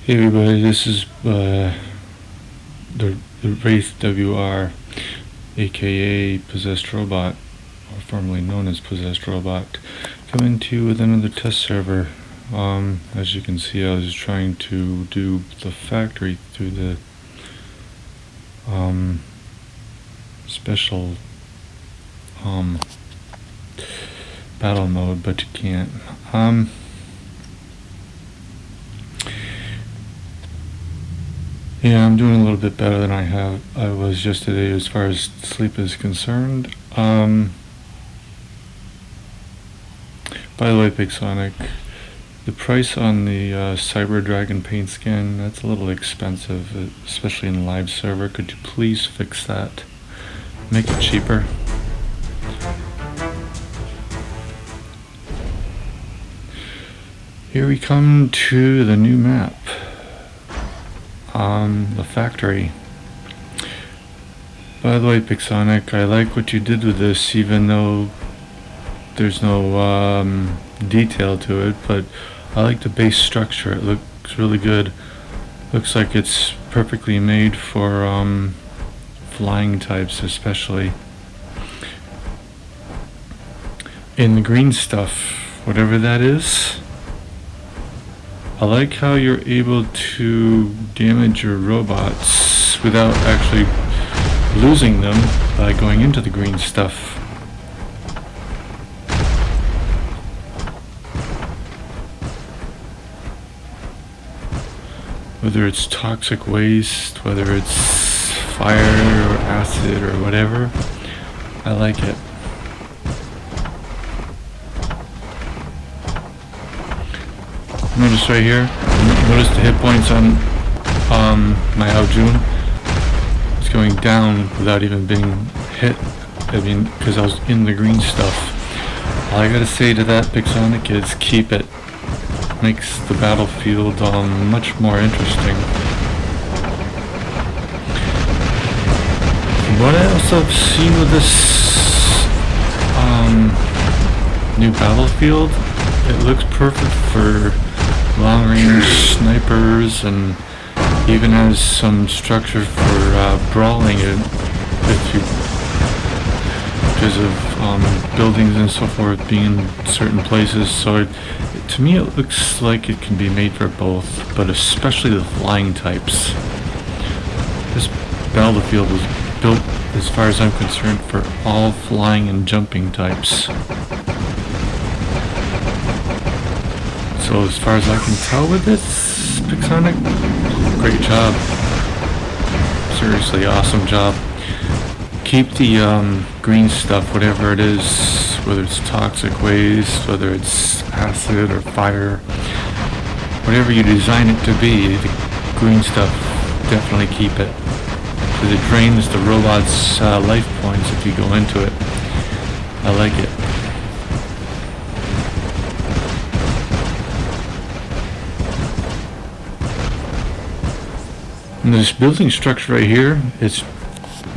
Hey everybody, this is the Wraith WR, aka Possessed Robot, or formerly known as Possessed Robot, coming to you with another test server. As you can see, I was trying to do the factory through the special battle mode, but you can't. Yeah, I'm doing a little bit better than I was yesterday as far as sleep is concerned. By the way, Big Sonic, the price on the Cyber Dragon paint skin, that's a little expensive, especially in live server. Could you please fix that? Make it cheaper. Here we come to the new map. The factory. By the way, Big Sonic, I like what you did with this, even though there's no detail to it, but I like the base structure. It looks really good. Looks like it's perfectly made for flying types, especially. In the green stuff, whatever that is, I like how you're able to damage your robots without actually losing them by going into the green stuff. Whether it's toxic waste, whether it's fire or acid or whatever, I like it. Notice right here, notice the hit points on my Aojun. It's going down without even being hit. I mean, because I was in the green stuff. All I gotta say to that, Big Sonic, is keep it. Makes the battlefield much more interesting. What else I've seen with this new battlefield, it looks perfect for long-range snipers, and even has some structure for brawling it because of buildings and so forth being in certain places. So to me it looks like it can be made for both, but especially the flying types. This battlefield was built, as far as I'm concerned, for all flying and jumping types. So as far as I can tell with this, Big Sonic, great job. Seriously, awesome job. Keep the green stuff, whatever it is, whether it's toxic waste, whether it's acid or fire, whatever you design it to be, the green stuff, definitely keep it. Because it drains the robot's life points if you go into it. I like it. And this building structure right here is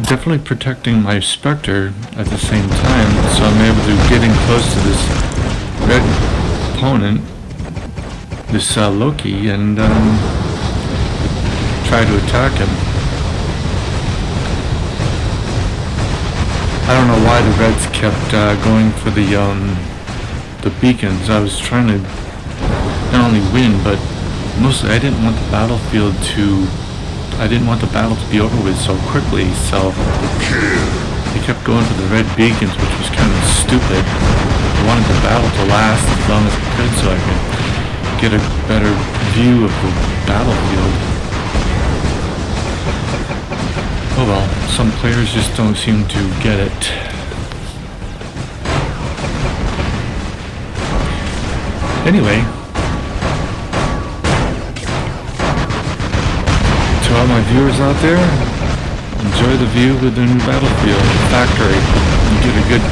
definitely protecting my Spectre at the same time, so I'm able to get in close to this red opponent, this Loki, and try to attack him. I don't know why the Reds kept going for the beacons. I was trying to not only win, but mostly I didn't want the battle to be over with so quickly, so they kept going for the red beacons, which was kind of stupid. I wanted the battle to last as long as it could so I could get a better view of the battlefield. Oh well, some players just don't seem to get it. Anyway, to all my viewers out there, enjoy the view of the new battlefield, the factory. You get a good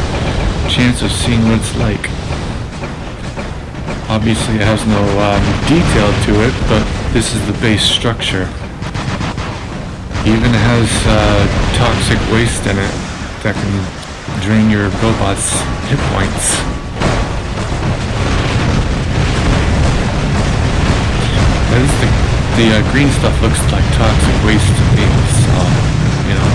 chance of seeing what it's like. Obviously it has no detail to it, but this is the base structure. It even has toxic waste in it that can drain your robot's hit points. That is the The green stuff looks like toxic waste to me, so, you know.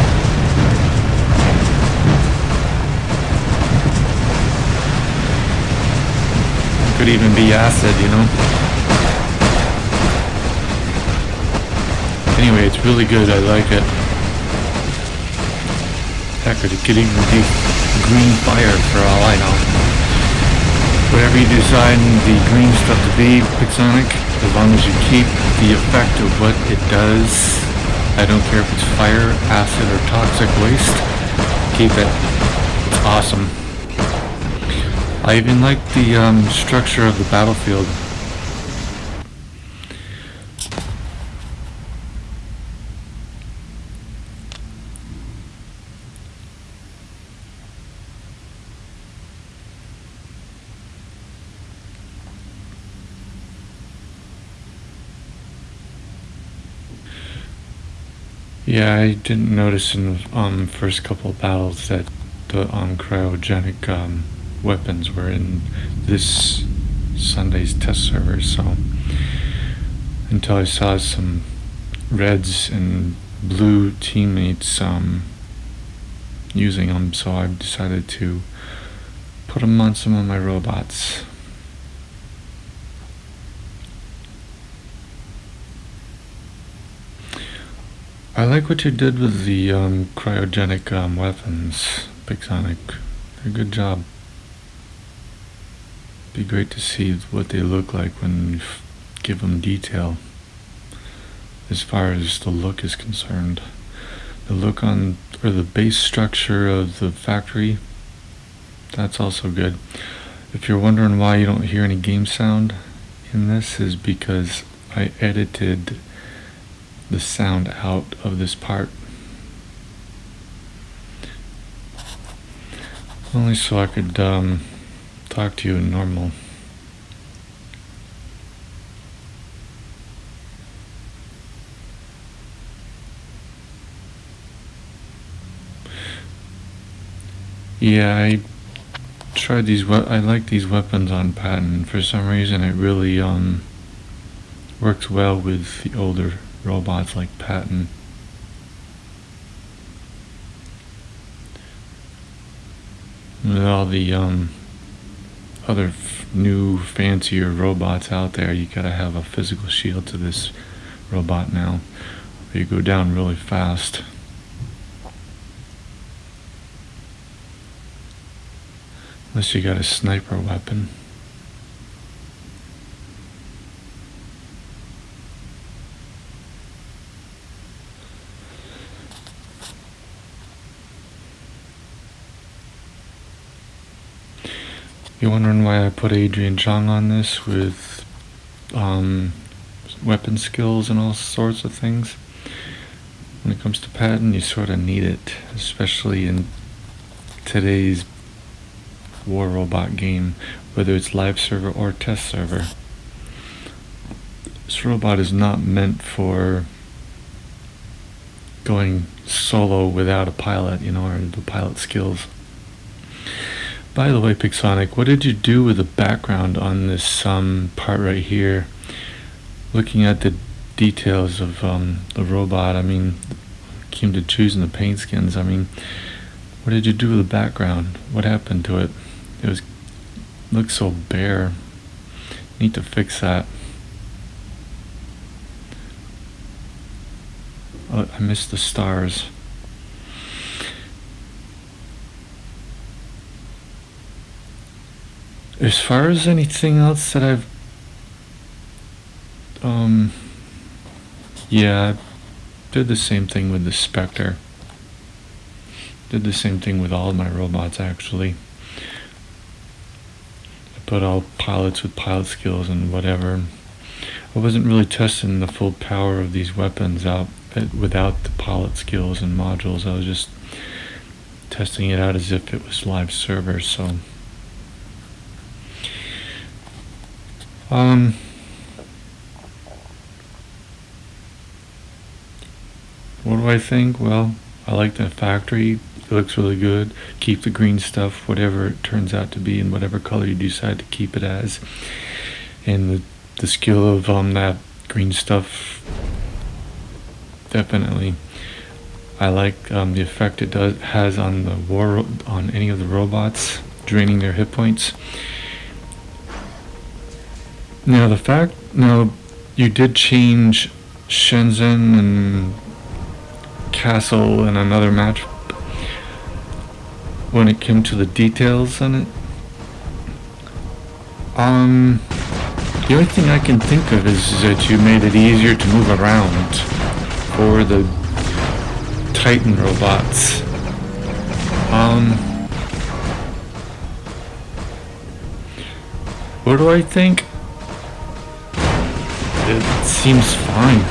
Could even be acid, you know. Anyway, it's really good, I like it. Heck, it could even be green fire for all I know. Whatever you design the green stuff to be, Pixonic, as long as you keep the effect of what it does, I don't care if it's fire, acid, or toxic waste, keep it. It's awesome. I even like the structure of the battlefield. Yeah, I didn't notice in the first couple of battles that the cryogenic weapons were in this Sunday's test server, so until I saw some reds and blue teammates using them, so I decided to put them on some of my robots. I like what you did with the cryogenic weapons, Pixonic. Good job. Be great to see what they look like when you give them detail. As far as the look is concerned, the look on, or the base structure of the factory, that's also good. If you're wondering why you don't hear any game sound in this, is because I edited the sound out of this part, only so I could talk to you in normal. Yeah, I tried these. I like these weapons on Patton. For some reason, it really works well with the older robots like Patton. With all the other new fancier robots out there, you gotta have a physical shield to this robot now, or you go down really fast. Unless you got a sniper weapon. You're wondering why I put Adrian Chong on this with weapon skills and all sorts of things? When it comes to Patton, you sort of need it, especially in today's war robot game, whether it's live server or test server. This robot is not meant for going solo without a pilot, you know, or the pilot skills. By the way, Pixonic, what did you do with the background on this part right here? Looking at the details of the robot, I mean, came to choosing the paint skins, I mean, what did you do with the background? What happened to it? It looked so bare. Need to fix that. Oh, I missed the stars. As far as anything else that I've yeah, I did the same thing with the Spectre. Did the same thing with all of my robots, actually. I put all pilots with pilot skills and whatever. I wasn't really testing the full power of these weapons out without the pilot skills and modules. I was just testing it out as if it was live server, so what do I think? Well, I like the factory. It looks really good. Keep the green stuff, whatever it turns out to be, and whatever color you decide to keep it as. And the skill of that green stuff, definitely. I like the effect it has on on any of the robots, draining their hit points. Now you did change Shenzhen and Castle in another match. When it came to the details on it, the only thing I can think of is that you made it easier to move around for the Titan robots. What do I think? It seems fine.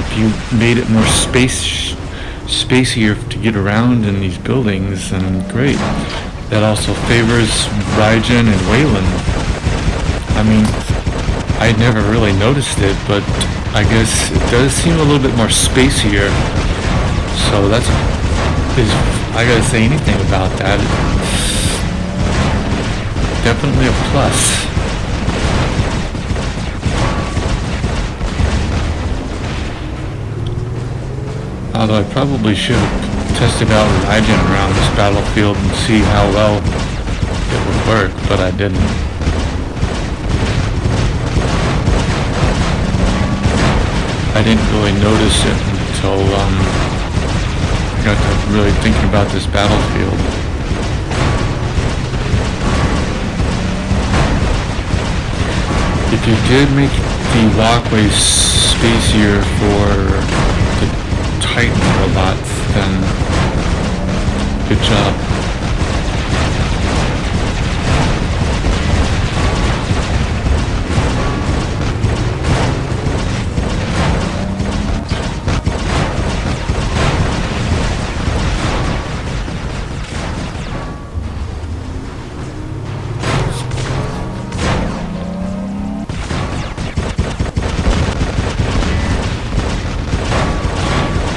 If you made it more spacier to get around in these buildings, then great. That also favors Raijin and Wayland. I mean, I'd never really noticed it, but I guess it does seem a little bit more spacier. So I gotta say anything about that. It's definitely a plus. Although I probably should have tested out Raijin around this battlefield and see how well it would work, but I didn't. I didn't really notice it until I got to really thinking about this battlefield. If you did make the walkways spacier for the Titan robots, then good job.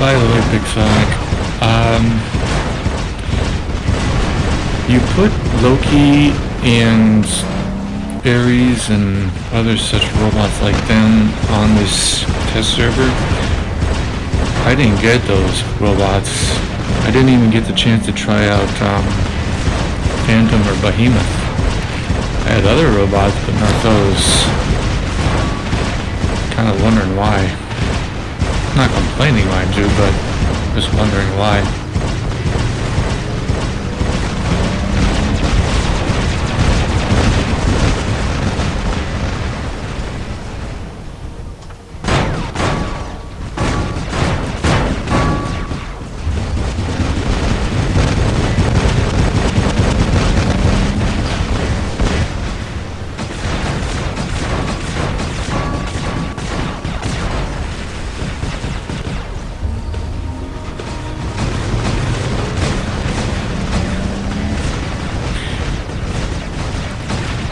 By the way, Big Sonic, you put Loki and Ares and other such robots like them on this test server. I didn't get those robots. I didn't even get the chance to try out Phantom or Behemoth. I had other robots, but not those. Kind of wondering why. Not complaining, mind you, but just wondering why.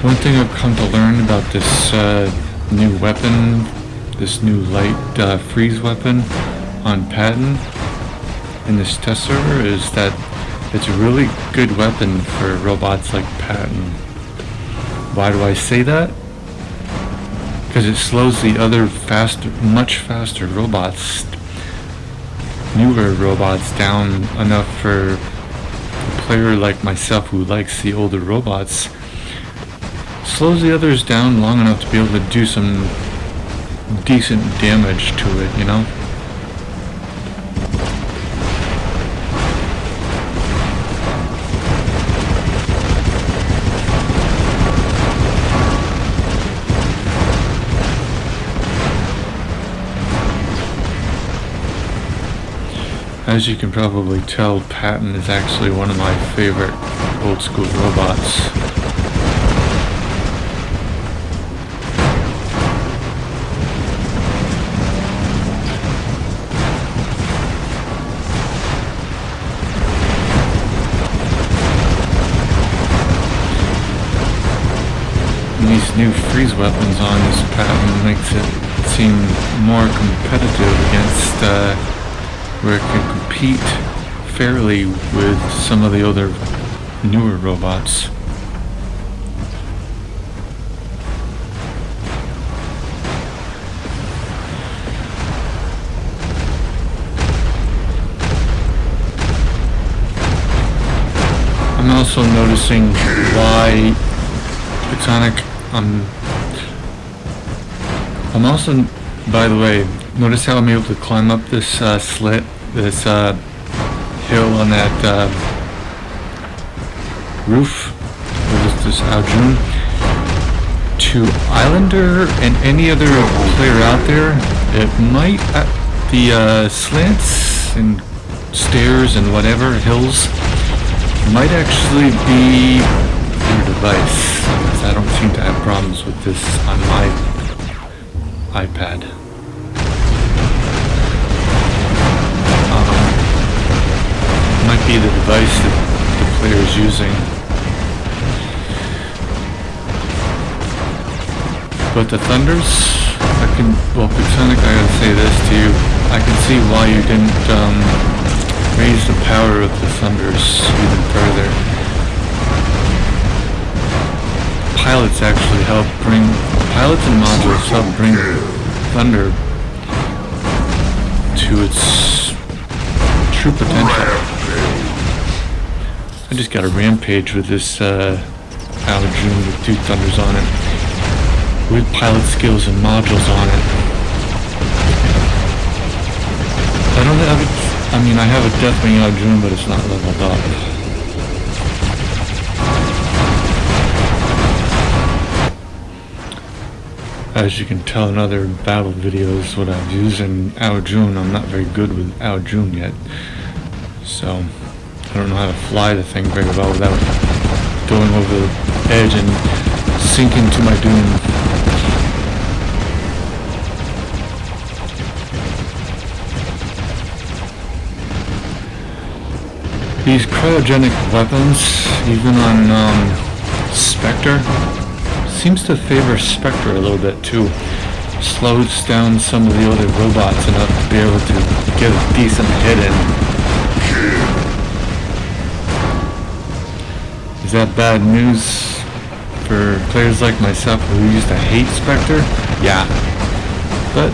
One thing I've come to learn about this new weapon, this new light freeze weapon on Patton in this test server, is that it's a really good weapon for robots like Patton. Why do I say that? Because it slows the other much faster robots, newer robots, down enough for a player like myself who likes the older robots. Slows the others down long enough to be able to do some decent damage to it, you know? As you can probably tell, Patton is actually one of my favorite old school robots. These new freeze weapons on this Patton makes it seem more competitive against where it can compete fairly with some of the other newer robots. also noticing why Platonic, I'm also, by the way, notice how I'm able to climb up this slit, this hill on that roof with this Aljun. To Islander and any other player out there, it might, the slants and stairs and whatever, hills, might actually be your device. Because I don't seem to have problems with this on my iPad. Might be the device that the player is using. But the thunders, well, Platonic, I gotta say this to you, I can see why you didn't raise the power of the thunders even further. Pilots actually help bring, pilots and modules help bring thunder to its true potential. I just got a rampage with this Aljun with 2 thunders on it, with pilot skills and modules on it. I don't have it, I mean, I have a Deathwing Aljun, but it's not leveled up. As you can tell in other battle videos, what I've used in Aljun, I'm not very good with Aljun yet. So, I don't know how to fly the thing very well without going over the edge and sinking to my doom. These cryogenic weapons, even on Spectre, seems to favor Spectre a little bit too. Slows down some of the other robots enough to be able to get a decent hit in. Is that bad news for players like myself who used to hate Spectre? Yeah. But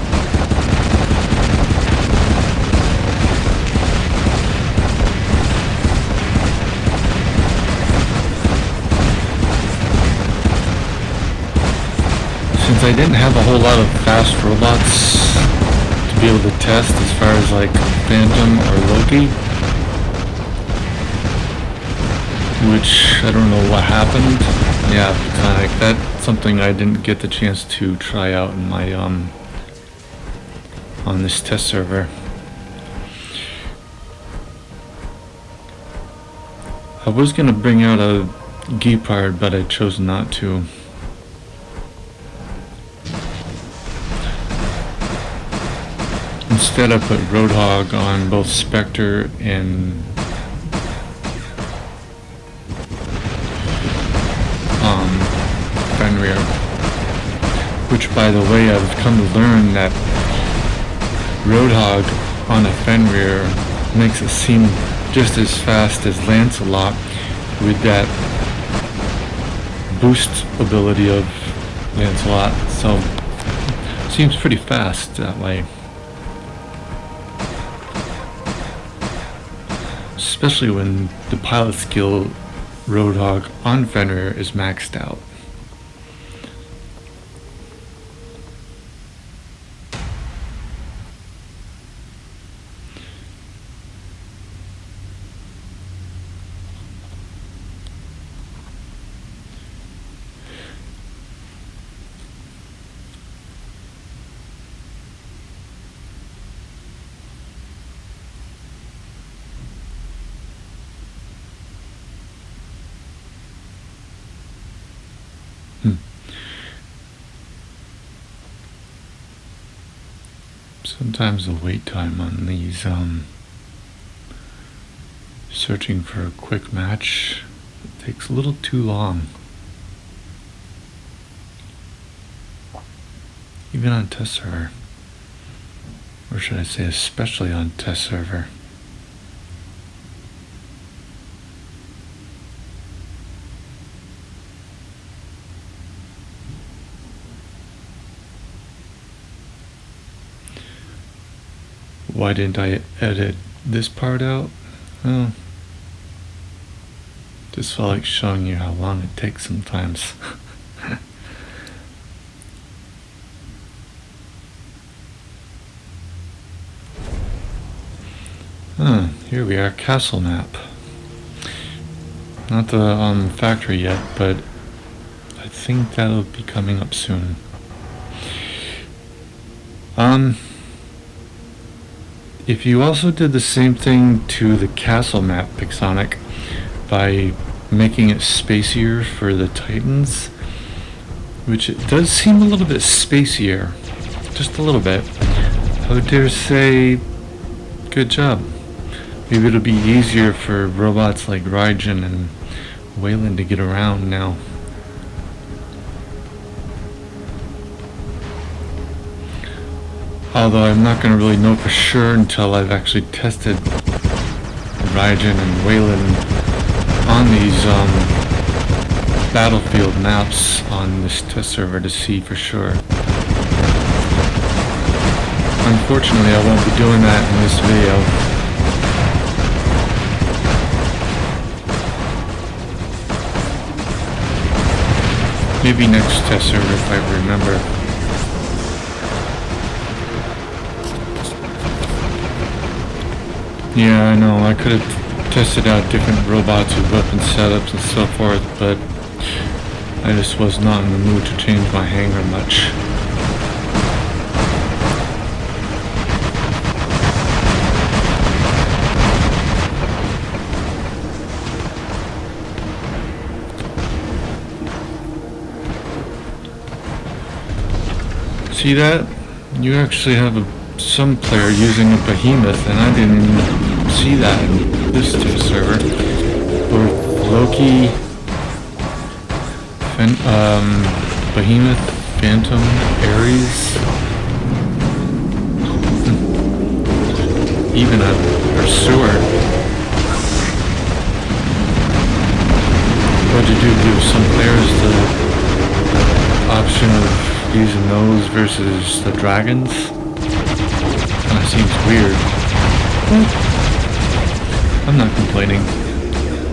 since I didn't have a whole lot of fast robots to be able to test as far as like Phantom or Loki, which I don't know what happened. Yeah, Platonic, that's something I didn't get the chance to try out in my on this test server. I was gonna bring out a Gepard, but I chose not to. Instead, I put Roadhog on both Spectre and Fenrir. Which, by the way, I've come to learn that Roadhog on a Fenrir makes it seem just as fast as Lancelot with that boost ability of Lancelot. So, it seems pretty fast that way. Especially when the pilot skill Roadhog on Fenrir is maxed out. Sometimes the wait time on these searching for a quick match takes a little too long. Even on test server. Or should I say especially on test server. Why didn't I edit this part out? Well, Just felt like showing you how long it takes sometimes. Here we are, castle map. Not the factory yet, but I think that'll be coming up soon. If you also did the same thing to the castle map, Pixonic, by making it spacier for the Titans, which it does seem a little bit spacier, just a little bit, I would dare say, good job. Maybe it'll be easier for robots like Raijin and Wayland to get around now. Although I'm not going to really know for sure until I've actually tested Raijin and Wayland on these battlefield maps on this test server to see for sure. Unfortunately, I won't be doing that in this video. Maybe next test server if I remember. Yeah, I know, I could have tested out different robots with weapon setups and so forth, but I just was not in the mood to change my hangar much. See that? You actually have some player using a behemoth, and I didn't even see that in this test server. Or Loki, Behemoth, Phantom, Ares, even a Pursuer. What to do? Give some players the option of using those versus the dragons? Kinda seems weird. I'm not complaining.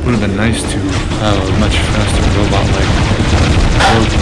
Would have been nice to have a much faster robot like Phantom.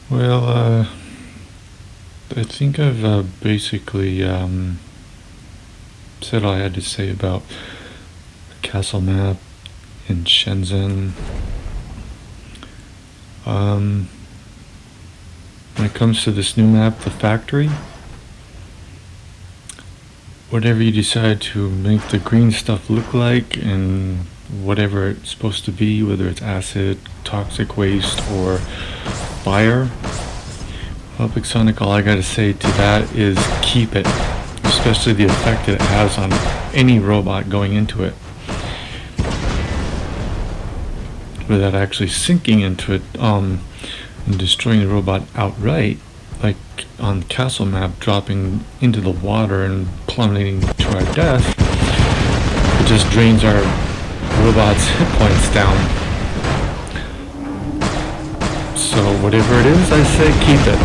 Well, I think I've basically said all I had to say about the castle map in Shenzhen. When it comes to this new map, the factory, whatever you decide to make the green stuff look like and whatever it's supposed to be, whether it's acid, toxic waste, or fire. Well, Pixonic, all I gotta say to that is keep it, especially the effect that it has on any robot going into it, without actually sinking into it and destroying the robot outright, like on the castle map, dropping into the water and plummeting to our death. It just drains our robot's hit points down. So whatever it is, I say keep it.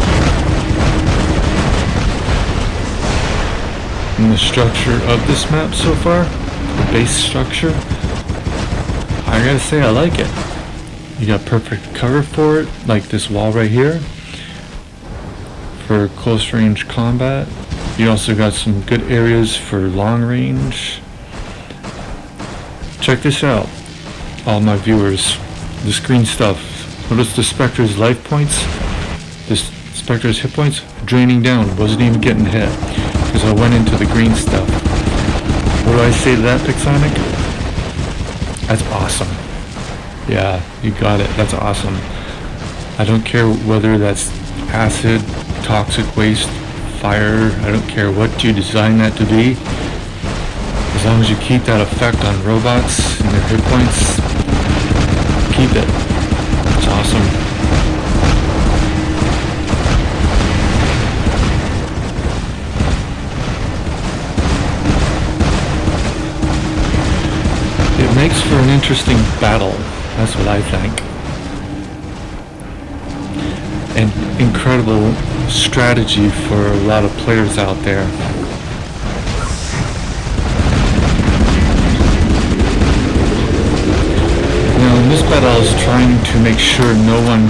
And the structure of this map so far, the base structure, I gotta say I like it. You got perfect cover for it, like this wall right here, for close range combat. You also got some good areas for long range. Check this out, all my viewers. This green stuff. Notice the Spectre's life points, this Spectre's hit points, draining down, wasn't even getting hit, because I went into the green stuff. What do I say to that, Pixonic? That's awesome. Yeah, you got it, that's awesome. I don't care whether that's acid, toxic waste, fire, I don't care what you design that to be. As long as you keep that effect on robots and their hit points, keep it. It's awesome. It makes for an interesting battle, that's what I think. And incredible strategy for a lot of players out there. In this battle I was trying to make sure no one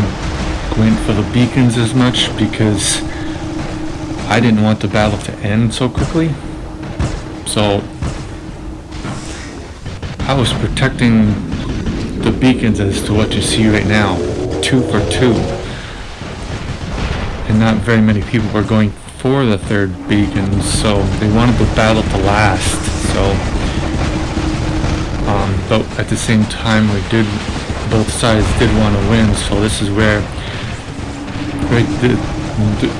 went for the beacons as much, because I didn't want the battle to end so quickly. So I was protecting the beacons as to what you see right now, 2 for 2. And not very many people were going for the third beacon, so they wanted the battle to last. So but at the same time both sides did want to win, so this is where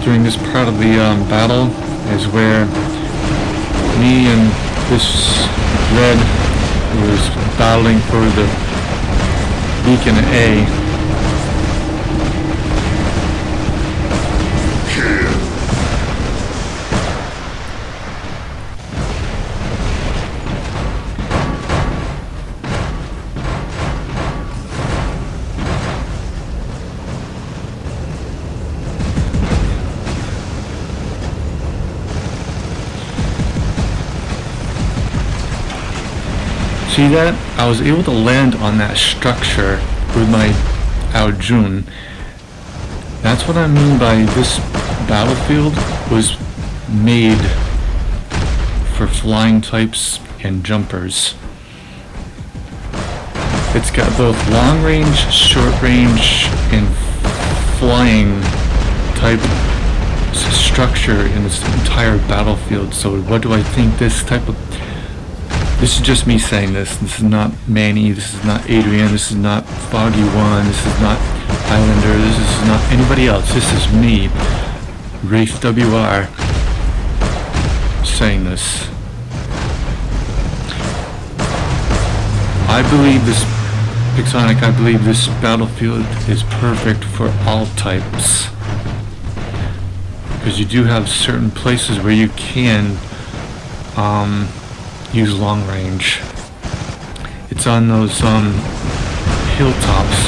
during this part of the battle is where me and this red was battling for the beacon A. See that? I was able to land on that structure with my Aojun. That's what I mean by this battlefield was made for flying types and jumpers. It's got both long range, short range, and flying type structure in this entire battlefield. So what do I think this type of... This is just me saying this. This is not Manny. This is not Adrian. This is not Foggy One. This is not Highlander. This is not anybody else. This is me, Wraith WR, saying this. I believe this, Pixonic, I believe this battlefield is perfect for all types. Because you do have certain places where you can use long range. It's on those hilltops.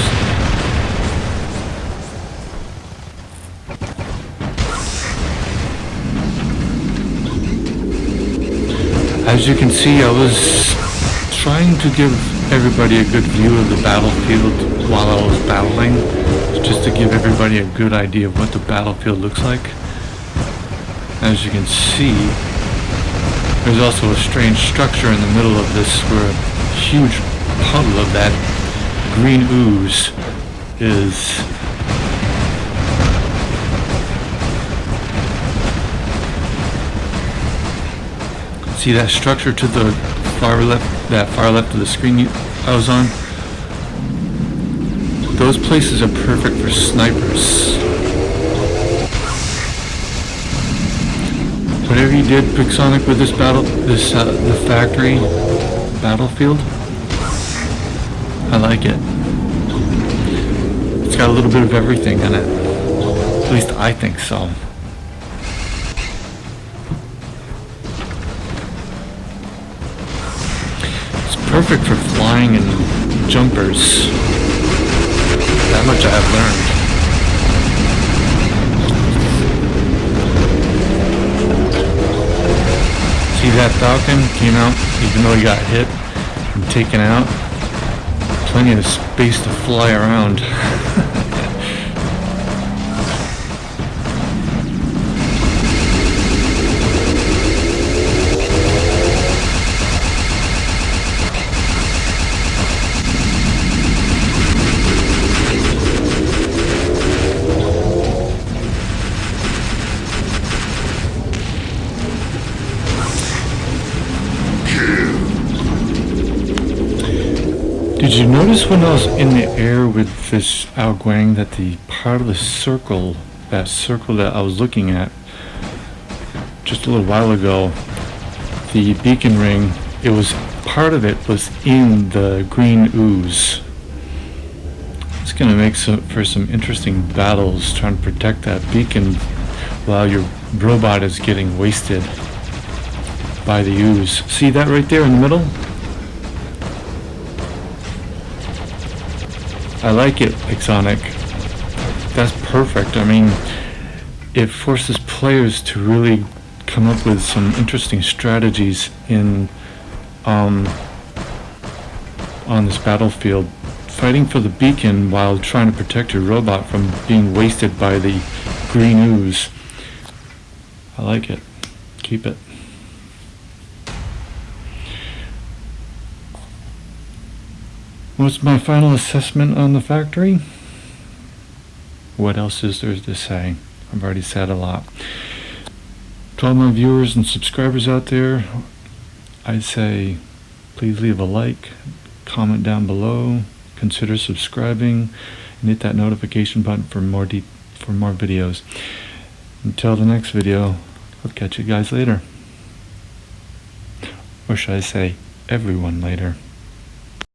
As you can see, I was trying to give everybody a good view of the battlefield while I was battling, just to give everybody a good idea of what the battlefield looks like. As you can see, there's also a strange structure in the middle of this where a huge puddle of that green ooze is. See that structure to the far left, that far left of the screen I was on? Those places are perfect for snipers. Whatever you did, Pixonic, with this the factory battlefield, I like it. It's got a little bit of everything in it. At least I think so. It's perfect for flying and jumpers. That much I have learned. See that Falcon came out, even though he got hit and taken out. Plenty of space to fly around. Did you notice when I was in the air with this Ao Guang that the part of the circle, that circle that I was looking at just a little while ago, the beacon ring, it was, part of it was in the green ooze. It's going to make for some interesting battles trying to protect that beacon while your robot is getting wasted by the ooze. See that right there in the middle? I like it, Pixonic. That's perfect. I mean, it forces players to really come up with some interesting strategies in on this battlefield. Fighting for the beacon while trying to protect your robot from being wasted by the green ooze. I like it. Keep it. What's my final assessment on the factory? What else is there to say? I've already said a lot. To all my viewers and subscribers out there, I'd say please leave a like, comment down below, consider subscribing, and hit that notification button for more videos. Until the next video, I'll catch you guys later. Or should I say, everyone later.